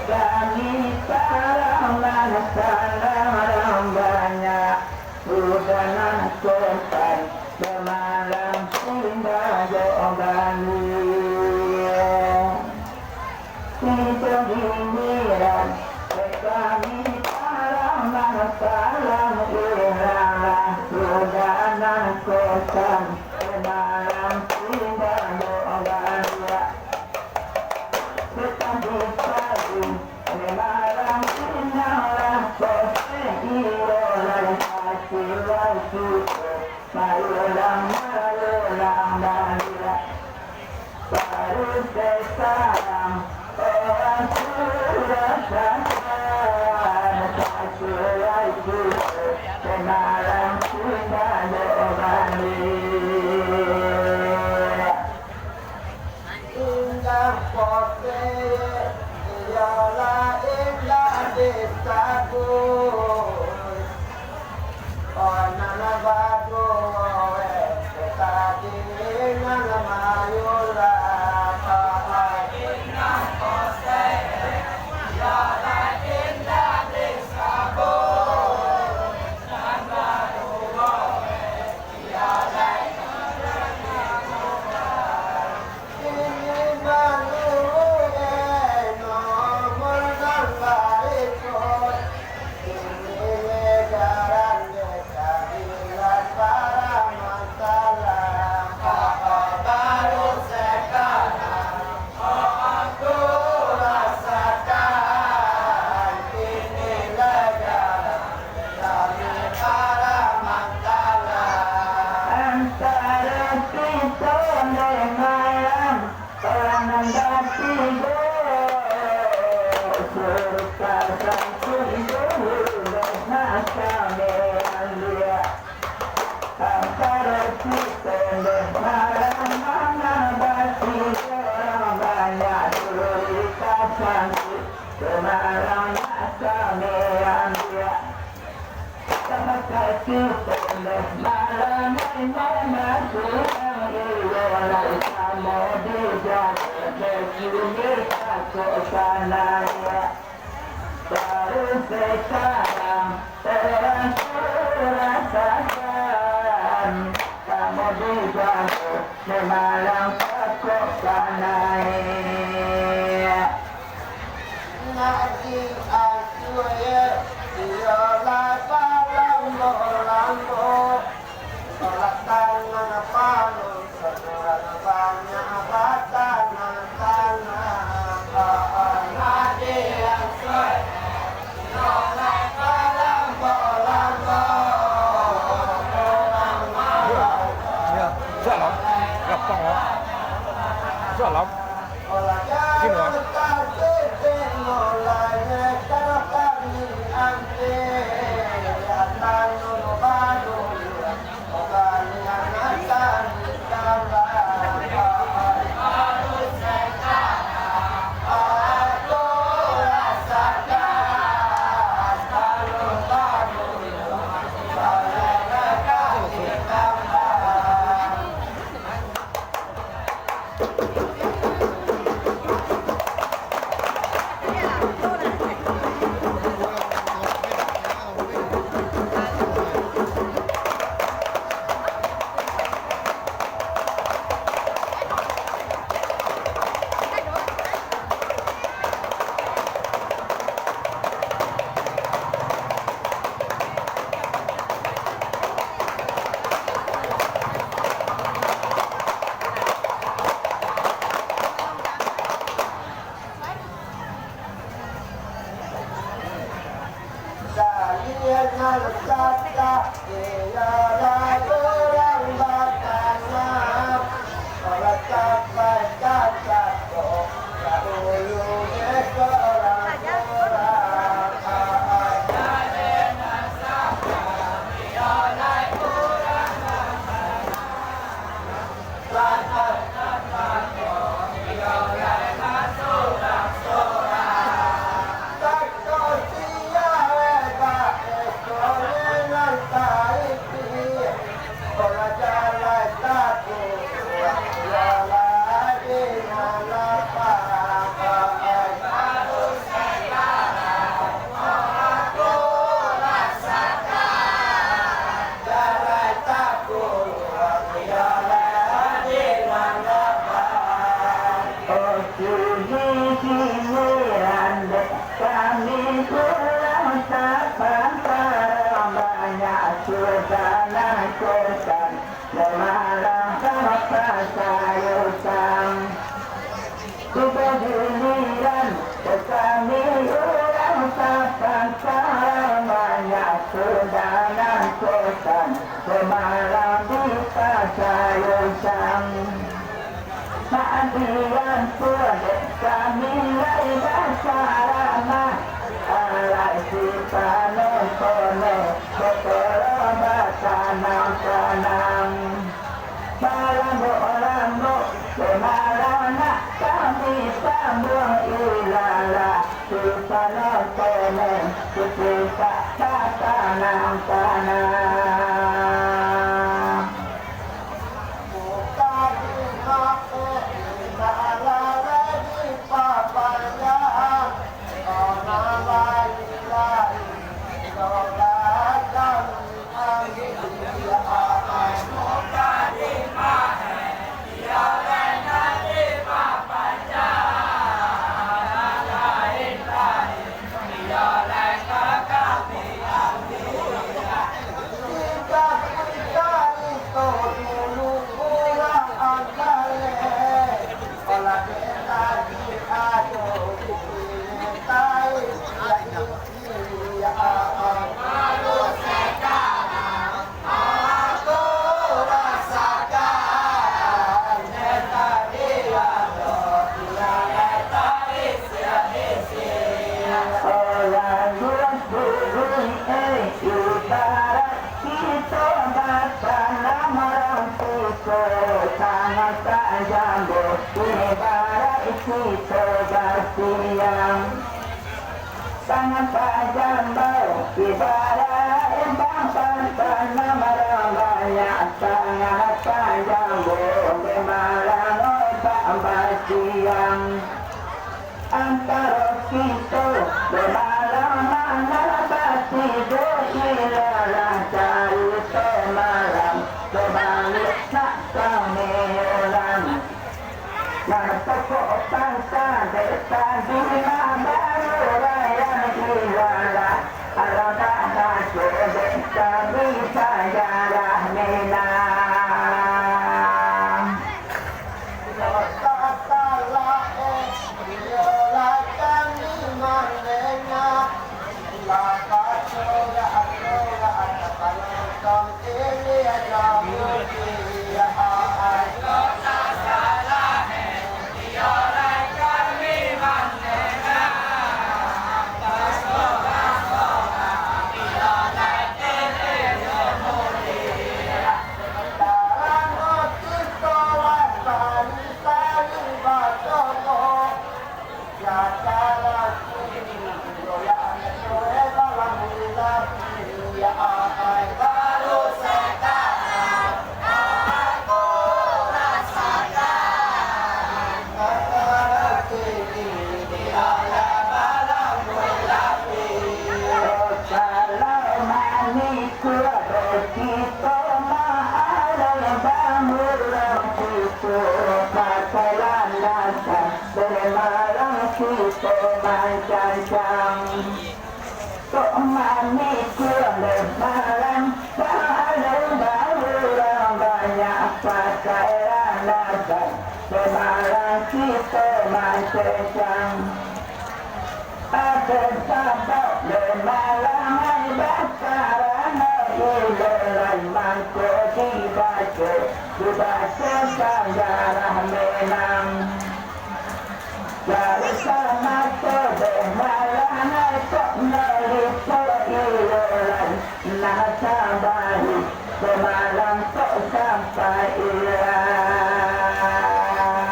kami salam salam banyak udanan sopan semalam indah jogani kita giliran kami salam salam irama udanan sopan semalam indah jogani kita bersatu semalam indah irolan hati malulang bandira baru sekarang orang sudah sadar tak itu semalam sudah berbalik indah putih ialah indah desaku Onana bago tadi nana mayula inna kose ya la inna desabo nana duo ya la ini malu no morgan baiko ini garan para masalah baru sekarang aku rasakan ini negara kami para masalah antara kita dan malam penanda tidur serta tidur dan kami dia antara kita dan malam basi banyak cerita cantik semalam kami dia sama kita dan malam masuk iyalah kamu dijaga begini aku sana ya baru sekarang rasakan kamu dijaga semalam aku sana ngaji aku ya ialah lambo tolak tangan palu sekarang banyak batanan tanah ngaji aku Sợ lắm, gặp to sợ lắm. Cái nữa sudana kosan semalam apa sayusan kebetulan kami orang sapan salamanya sudana kosan semalam bisa sayusan Ma'adian sulit kami lain sarana alai kita nontono beberapa tanam malam semalana kami sambung ilala kita nontono kita tanam Sangat panjang bau ibarat bangsan tanam banyak sangat panjang bau malam tambah siang antara kita bermalam mana pasti doilah cari semalam kebalik nak samiran yang pokok bangsa desa di mana Semalam kita macam ada sabak lemalam bakaran ileran mangko dibaca sejarah menang dari sama malam kok meliput ileran nasabah